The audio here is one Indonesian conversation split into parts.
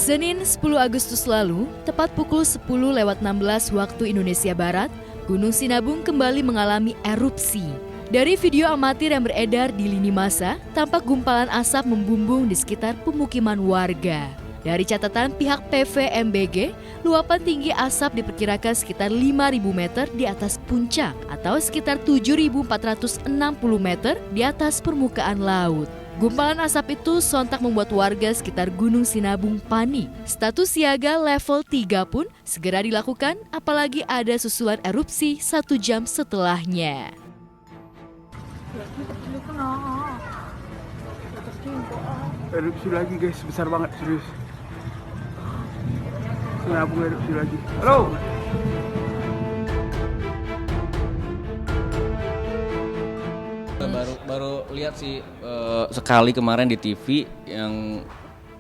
Senin 10 Agustus lalu, tepat pukul 10:16 waktu Indonesia Barat, Gunung Sinabung kembali mengalami erupsi. Dari video amatir yang beredar di lini massa, tampak gumpalan asap membumbung di sekitar pemukiman warga. Dari catatan pihak PVMBG, luapan tinggi asap diperkirakan sekitar 5.000 meter di atas puncak atau sekitar 7.460 meter di atas permukaan laut. Gumpalan asap itu sontak membuat warga sekitar Gunung Sinabung panik. Status siaga level 3 pun segera dilakukan, apalagi ada susulan erupsi 1 jam setelahnya. Erupsi lagi guys, besar banget serius. Sinabung erupsi lagi. Halo. Baru lihat sih sekali kemarin di TV yang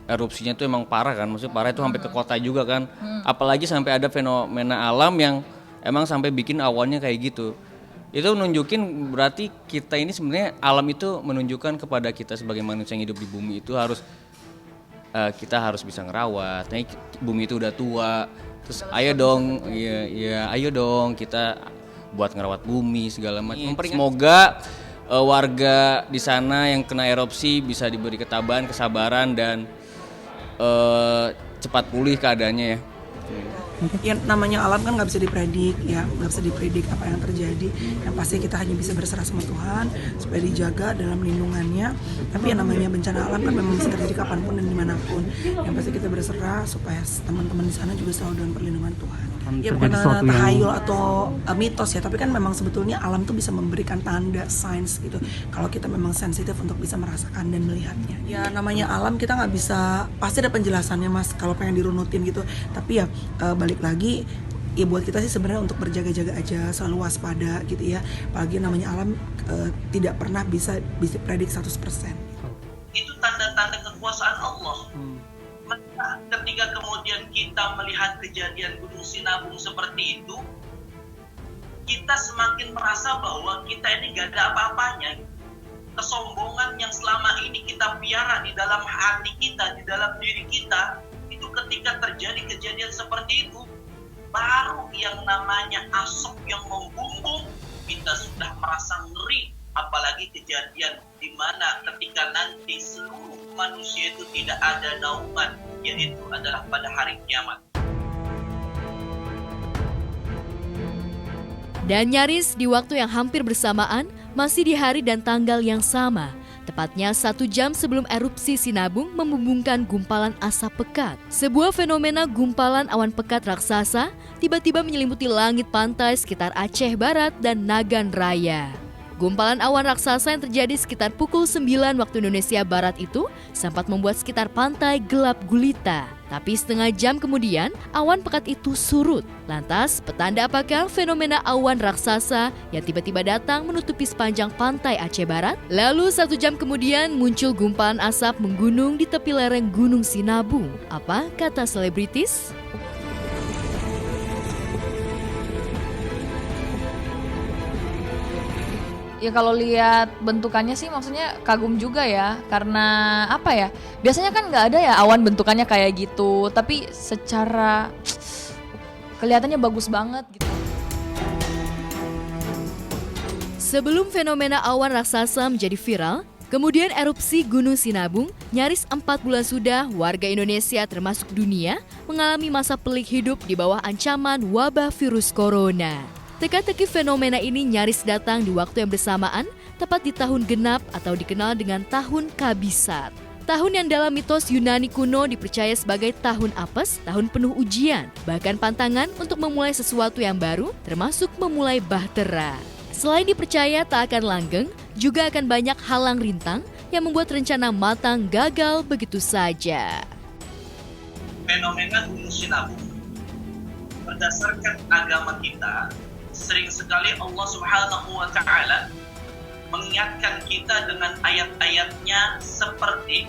erupsinya itu emang parah kan, maksudnya parah itu sampai ke kota juga kan. Apalagi sampai ada fenomena alam yang emang sampai bikin awannya kayak gitu. Itu nunjukin berarti kita ini sebenarnya alam itu menunjukkan kepada kita sebagai manusia yang hidup di bumi itu harus kita harus bisa ngerawat. Nah, bumi itu udah tua. Terus ayo dong kita buat ngerawat bumi segala macam. Semoga warga di sana yang kena erupsi bisa diberi ketabahan, kesabaran dan cepat pulih keadaannya ya. Ya namanya alam kan nggak bisa dipredik ya, nggak bisa dipredik apa yang terjadi. Yang pasti kita hanya bisa berserah sama Tuhan supaya dijaga dalam lindungannya. Tapi yang namanya bencana alam kan memang bisa terjadi kapanpun dan dimanapun. Yang pasti kita berserah supaya teman-teman di sana juga selalu dalam perlindungan Tuhan. Ya bukan tahayul atau mitos ya, tapi kan memang sebetulnya alam tuh bisa memberikan tanda, signs gitu. Kalau kita memang sensitif untuk bisa merasakan dan melihatnya. Ya namanya alam kita nggak bisa, pasti ada penjelasannya mas kalau pengen dirunutin gitu. Tapi ya balik lagi, ya buat kita sih sebenarnya untuk berjaga-jaga aja, selalu waspada gitu ya. Apalagi namanya alam tidak pernah bisa predik 100%. Itu tanda-tanda kekuasaan Allah. Maka ketika kemudian kita melihat kejadian Gunung Sinabung seperti itu, kita semakin merasa bahwa kita ini gak ada apa-apanya. Kesombongan yang selama ini kita piara di dalam hati kita, di dalam diri kita, itu ketika terjadi kejadian seperti itu, baru yang namanya asap yang membumbung, kita sudah merasa ngeri. Apalagi kejadian di mana ketika nanti seluruh manusia itu tidak ada naungan, yaitu adalah pada hari kiamat. Dan nyaris di waktu yang hampir bersamaan, masih di hari dan tanggal yang sama, tepatnya 1 jam sebelum erupsi Sinabung membumbungkan gumpalan asap pekat. Sebuah fenomena gumpalan awan pekat raksasa tiba-tiba menyelimuti langit pantai sekitar Aceh Barat dan Nagan Raya. Gumpalan awan raksasa yang terjadi sekitar pukul 9 waktu Indonesia Barat itu sempat membuat sekitar pantai gelap gulita. Tapi setengah jam kemudian, awan pekat itu surut. Lantas, petanda apakah fenomena awan raksasa yang tiba-tiba datang menutupi sepanjang pantai Aceh Barat? Lalu 1 jam kemudian muncul gumpalan asap menggunung di tepi lereng Gunung Sinabung. Apa kata selebritis? Ya kalau lihat bentukannya sih maksudnya kagum juga ya, karena apa ya, biasanya kan nggak ada ya awan bentukannya kayak gitu, tapi secara kelihatannya bagus banget gitu. Sebelum fenomena awan raksasa menjadi viral, kemudian erupsi Gunung Sinabung, nyaris 4 bulan sudah warga Indonesia termasuk dunia mengalami masa pelik hidup di bawah ancaman wabah virus corona. Teka-teki fenomena ini nyaris datang di waktu yang bersamaan, tepat di tahun genap atau dikenal dengan tahun Kabisat. Tahun yang dalam mitos Yunani kuno dipercaya sebagai tahun apes, tahun penuh ujian, bahkan pantangan untuk memulai sesuatu yang baru, termasuk memulai bahtera. Selain dipercaya tak akan langgeng, juga akan banyak halang rintang yang membuat rencana matang gagal begitu saja. Fenomena Gunung Sinabung, berdasarkan agama kita, sering sekali Allah Subhanahu wa Ta'ala mengingatkan kita dengan ayat-ayatnya seperti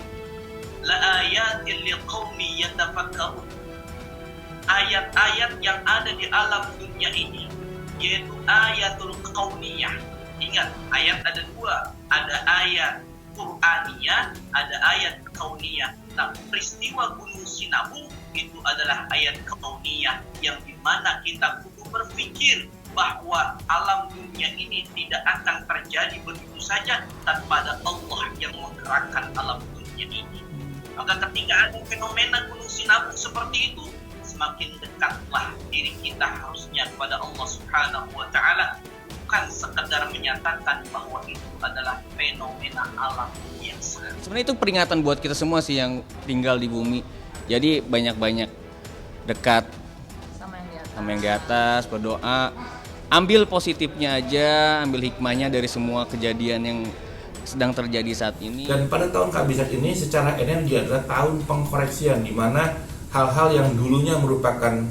la ayatil liqaumi yatafakkarun. Ayat-ayat yang ada di alam dunia ini yaitu ayatul kauniyah. Ingat, ayat ada 2, ada ayat Qur'aniyah, ada ayat kauniyah. Nah, peristiwa Gunung Sinabung itu adalah ayat kauniyah yang dimana kita kudu berpikir bahwa alam dunia ini tidak akan terjadi begitu saja tanpa ada Allah yang menggerakkan alam dunia ini. Maka ketika ada fenomena Gunung Sinabung seperti itu, semakin dekatlah diri kita harusnya kepada Allah Subhanahu wa Ta'ala, bukan sekedar menyatakan bahwa itu adalah fenomena alam biasa. Sebenarnya itu peringatan buat kita semua sih yang tinggal di bumi. Jadi banyak-banyak dekat Sama yang di atas, berdoa. Ambil positifnya aja, ambil hikmahnya dari semua kejadian yang sedang terjadi saat ini. Dan pada tahun Kabisat ini secara energi adalah tahun pengkoreksian, di mana hal-hal yang dulunya merupakan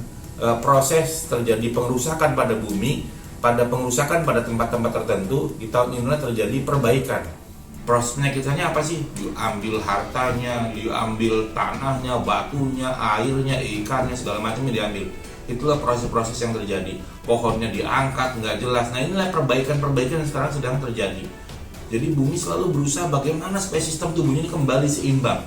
proses terjadi pengerusakan pada bumi, pada pengerusakan pada tempat-tempat tertentu, di tahun inilah terjadi perbaikan. Prosesnya kisahnya apa sih? Diambil hartanya, diambil tanahnya, batunya, airnya, ikannya, segala macamnya diambil. Itulah proses-proses yang terjadi. Pohonnya diangkat, nggak jelas. Nah inilah perbaikan-perbaikan yang sekarang sedang terjadi. Jadi bumi selalu berusaha bagaimana supaya sistem tubuhnya ini kembali seimbang.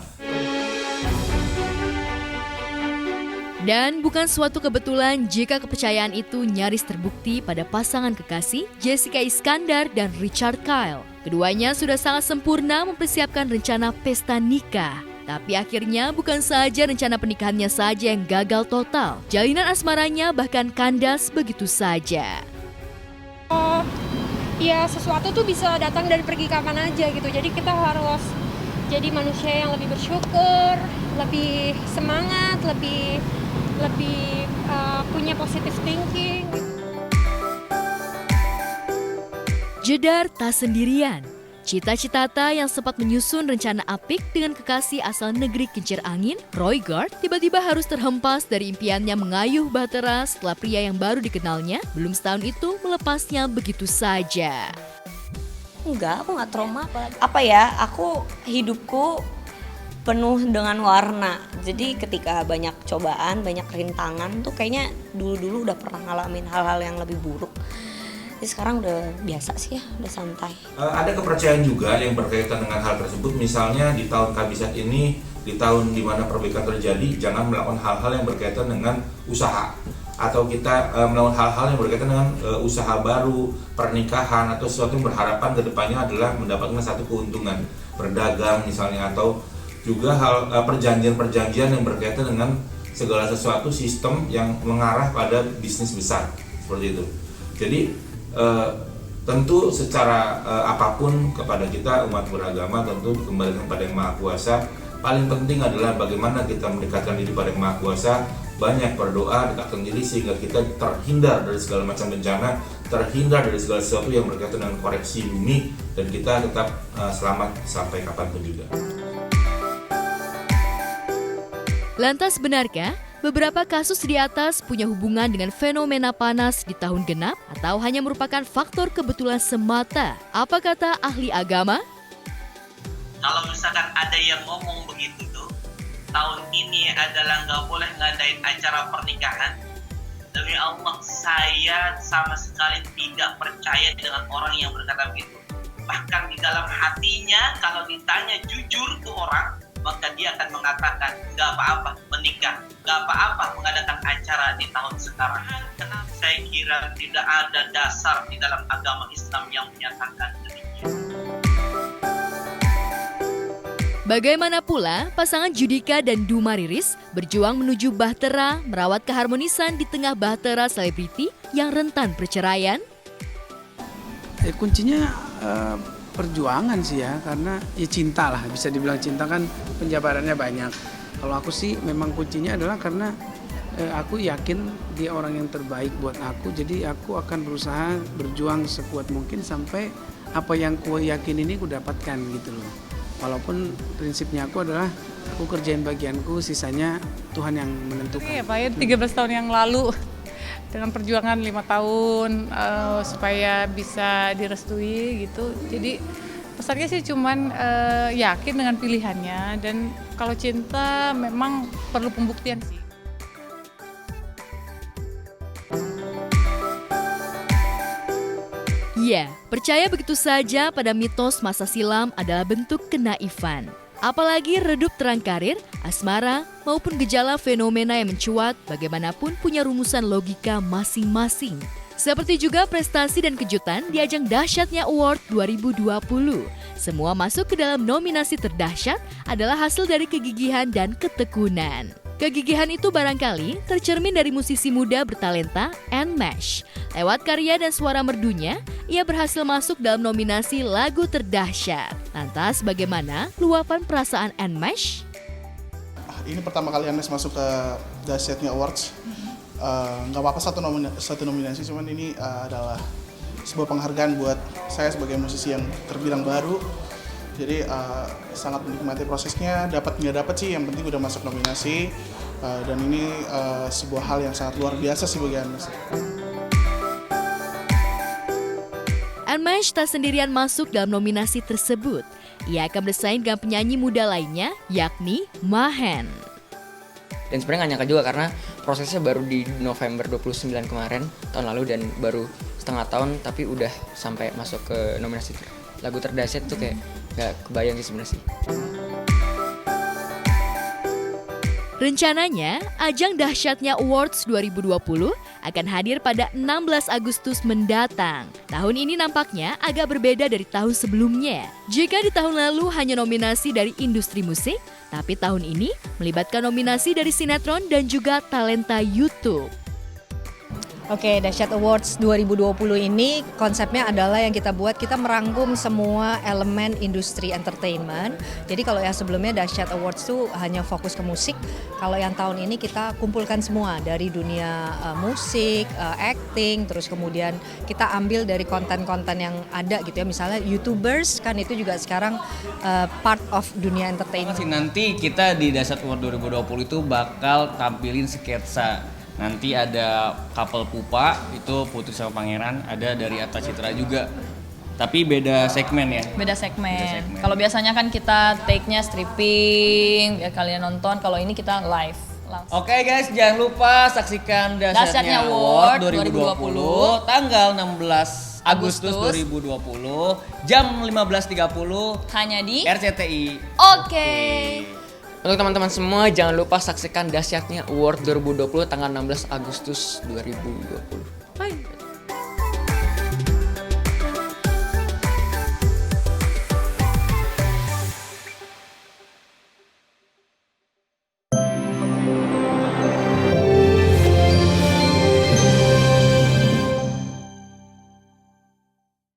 Dan bukan suatu kebetulan jika kepercayaan itu nyaris terbukti pada pasangan kekasih Jessica Iskandar dan Richard Kyle. Keduanya sudah sangat sempurna mempersiapkan rencana pesta nikah. Tapi akhirnya bukan saja rencana pernikahannya saja yang gagal total. Jalinan asmaranya bahkan kandas begitu saja. Ya sesuatu tuh bisa datang dan pergi kapan aja gitu. Jadi kita harus jadi manusia yang lebih bersyukur, lebih semangat, lebih punya positive thinking. Jedar tak sendirian. Cita-citata yang sempat menyusun rencana apik dengan kekasih asal negeri kincir angin, Roy Gard, tiba-tiba harus terhempas dari impiannya mengayuh bahtera setelah pria yang baru dikenalnya belum setahun itu melepasnya begitu saja. Enggak, aku nggak trauma. Aku hidupku penuh dengan warna. Jadi ketika banyak cobaan, banyak rintangan tuh kayaknya dulu-dulu udah pernah ngalamin hal-hal yang lebih buruk. Jadi sekarang udah biasa sih ya, udah santai. Ada kepercayaan juga yang berkaitan dengan hal tersebut. Misalnya di tahun Kabisat ini, di tahun di mana perbaikan terjadi, jangan melakukan hal-hal yang berkaitan dengan usaha. Atau kita melakukan hal-hal yang berkaitan dengan usaha baru, pernikahan, atau sesuatu yang berharapan ke depannya adalah mendapatkan satu keuntungan. Berdagang misalnya, atau juga hal perjanjian-perjanjian yang berkaitan dengan segala sesuatu sistem yang mengarah pada bisnis besar. Seperti itu. Jadi tentu secara apapun kepada kita umat beragama tentu dikembalikan pada Yang Maha Kuasa. Paling penting adalah bagaimana kita mendekatkan diri pada Yang Maha Kuasa, banyak berdoa, dekatkan diri sehingga kita terhindar dari segala macam bencana, terhindar dari segala sesuatu yang berkaitan dengan koreksi bumi, dan kita tetap selamat sampai kapanpun juga. Lantas benarkah beberapa kasus di atas punya hubungan dengan fenomena panas di tahun genap atau hanya merupakan faktor kebetulan semata? Apa kata ahli agama? Kalau misalkan ada yang ngomong begitu tuh, tahun ini adalah nggak boleh ngadain acara pernikahan, demi Allah saya sama sekali tidak percaya dengan orang yang berkata begitu. Bahkan di dalam hatinya kalau ditanya jujur tuh orang, maka dia akan mengatakan nggak apa-apa menikah, nggak apa-apa mengadakan acara di tahun sekarang. Kenapa? Saya kira tidak ada dasar di dalam agama Islam yang menyatakan demikian. Bagaimana pula pasangan Judika dan Duma Riris berjuang menuju bahtera, merawat keharmonisan di tengah bahtera selebriti yang rentan perceraian? Kuncinya perjuangan sih ya, karena ya cinta lah, bisa dibilang cinta kan penjabarannya banyak. Kalau aku sih memang kuncinya adalah karena aku yakin dia orang yang terbaik buat aku, jadi aku akan berusaha berjuang sekuat mungkin sampai apa yang ku yakin ini ku dapatkan gitu loh. Walaupun prinsipnya aku adalah aku kerjain bagianku, sisanya Tuhan yang menentukan. Iya Pak, ya 13 tahun yang lalu dengan perjuangan 5 tahun supaya bisa direstui gitu. Jadi pesannya sih cuman yakin dengan pilihannya, dan kalau cinta memang perlu pembuktian sih. Ya, percaya begitu saja pada mitos masa silam adalah bentuk kenaifan. Apalagi redup terang karir, asmara, maupun gejala fenomena yang mencuat, bagaimanapun punya rumusan logika masing-masing. Seperti juga prestasi dan kejutan di ajang Dahsyatnya Award 2020. Semua masuk ke dalam nominasi terdahsyat adalah hasil dari kegigihan dan ketekunan. Kegigihan itu barangkali tercermin dari musisi muda bertalenta Nmesh. Lewat karya dan suara merdunya, ia berhasil masuk dalam nominasi lagu terdahsyat. Lantas bagaimana luapan perasaan Nmesh? Ini pertama kali Nmesh masuk ke Dahsyatnya Awards. Nggak apa-apa satu nominasi, cuman ini adalah sebuah penghargaan buat saya sebagai musisi yang terbilang baru. Jadi sangat menikmati prosesnya, dapat nggak dapat sih, yang penting udah masuk nominasi. Dan ini sebuah hal yang sangat luar biasa sih bagi Nmesh. Nmesh tak sendirian masuk dalam nominasi tersebut. Ia akan bersaing dengan penyanyi muda lainnya, yakni Mahen. Dan sebenarnya nggak nyangka juga karena prosesnya baru di November 29 kemarin, tahun lalu, dan baru setengah tahun tapi udah sampai masuk ke nominasi lagu terdahsyat tuh kayak nggak kebayang sih sebenarnya sih. Rencananya, ajang Dahsyatnya Awards 2020 akan hadir pada 16 Agustus mendatang. Tahun ini nampaknya agak berbeda dari tahun sebelumnya. Jika di tahun lalu hanya nominasi dari industri musik, tapi tahun ini melibatkan nominasi dari sinetron dan juga talenta YouTube. Oke, Dahsyat Awards 2020 ini konsepnya adalah yang kita buat, kita merangkum semua elemen industri entertainment. Jadi kalau yang sebelumnya Dahsyat Awards itu hanya fokus ke musik, kalau yang tahun ini kita kumpulkan semua dari dunia musik, acting, terus kemudian kita ambil dari konten-konten yang ada gitu ya. Misalnya YouTubers kan itu juga sekarang part of dunia entertainment. Nanti kita di Dahsyat Award 2020 itu bakal tampilin sketsa. Nanti ada couple pupa, itu Putri sama Pangeran, ada dari Atta Citra juga. Tapi beda segmen ya? Beda segmen. Kalau biasanya kan kita take-nya stripping, ya kalian nonton. Kalau ini kita live. Langsung. Oke guys, jangan lupa saksikan Dahsyatnya Award 2020 tanggal 16 Agustus 2020 jam 15.30 hanya di RCTI. Oke. Untuk teman-teman semua, jangan lupa saksikan Dahsyatnya Award 2020 tanggal 16 Agustus 2020.